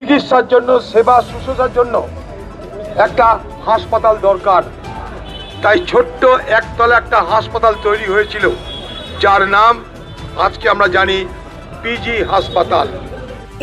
চিকিৎসার জন্য, সেবা শুশ্রূষার জন্য একটা হাসপাতাল দরকার। তাই ছোট্ট একতলা একটা হাসপাতাল তৈরি হয়েছিল, যার নাম আজকে আমরা জানি পিজি হাসপাতাল।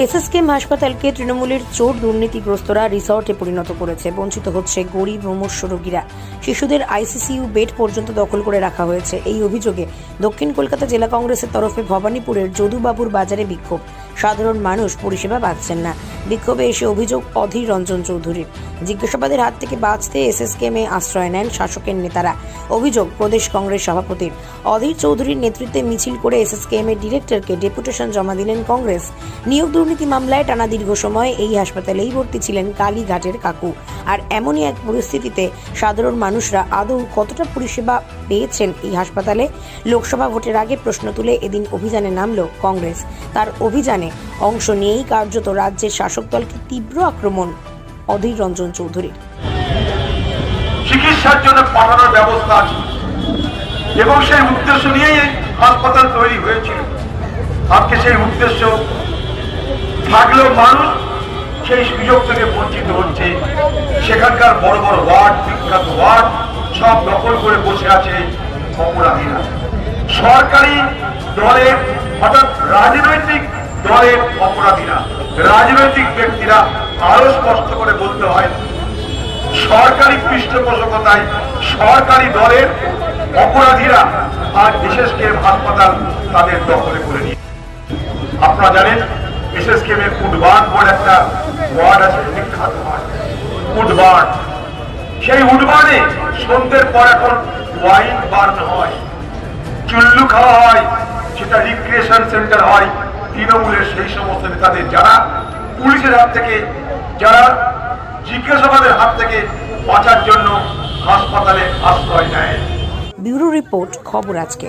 এসএসকেএম হাসপাতালকে তৃণমূলের চোর দুর্নীতিগ্রস্তরা রিসর্টে পরিণত করেছে। বঞ্চিত হচ্ছে গরিব মুমূর্ষু রোগীরা। শিশুদের আইসিইউ বেড পর্যন্ত দখল করে রাখা হয়েছে। এই অভিযোগে দক্ষিণ কলকাতা জেলা কংগ্রেসের তরফে ভবানীপুরের যদুবাবুর বাজারে বিক্ষোভ। সাধারণ মানুষ পরিষেবা পাচ্ছেন না। বিক্ষোভে এসে অভিযোগ অধীর রঞ্জন চৌধুরীর। জিজ্ঞাসাবাদের হাত থেকে বাঁচতে এসএসকেএমে আশ্রয় নেন শাসকের নেতারা। অভিযোগ প্রদেশ কংগ্রেস সভাপতির। অধীর চৌধুরীর নেতৃত্বে মিছিল করে এসএসকেএম এর ডিরেক্টরকে ডেপুটেশন জমা দিলেন কংগ্রেস। নিয়োগ দুর্নীতি মামলায় টানা দীর্ঘ সময় এই হাসপাতালেই ভর্তি ছিলেন কালীঘাটের কাকু। আর এমনই এক পরিস্থিতিতে সাধারণ মানুষরা আদৌ কতটা পরিষেবা পেয়েছেন এই হাসপাতালে? লোকসভা ভোটের আগে প্রশ্ন তুলে এদিন অভিযানে নামল কংগ্রেস। তার অভিযানে অংশ নিয়েই কার্যত রাজ্যের শাসক দলকে তীব্র আক্রমণ অধীর রঞ্জন চৌধুরীর। চিকিৎসার জন্য পাঠানোর ব্যবস্থা আছে এবং সেই উদ্দেশ্য নিয়েই হাসপাতাল তৈরি হয়েছিল। আজকে সেই উদ্দেশ্য থাকলেও মানুষ সেই সুযোগ থেকে বঞ্চিত হচ্ছে। সেখানকার বড় বড় ওয়ার্ড, বিখ্যাত ওয়ার্ড সব দখল করে বসে আছে অপরাধীরা। সরকারি দলের অর্থাৎ রাজনৈতিক দলের অপরাধীরা, রাজনৈতিক ব্যক্তিরা আরো স্পষ্ট করে বলতে হয়, সরকারি পৃষ্ঠপোষকতায় সরকারি দলের অপরাধীরা আর এসএসকেএম হাসপাতাল তাদের দখলে করে নিয়ে। আপনারা জানেন এসএসকেএম এর উডবার্ন বলে একটা ওয়ার্ড আছে, বিখ্যাত ওয়ার্ড উডবার্ন। সেই উডবার্নে সন্ধ্যের পর এখন ওয়াইন বার্ন হয়, চুল্লু খাওয়া হয়, সেটা রিক্রিয়েশন সেন্টার হয়। তৃণমূলের সেই সমস্ত নেতাদের যারা পুলিশের হাত থেকে, যারা জিজ্ঞাসাবাদের হাত থেকে বাঁচার জন্য হাসপাতালে আশ্রয় নেয়। ব্যুরো রিপোর্ট, খবর আজকে।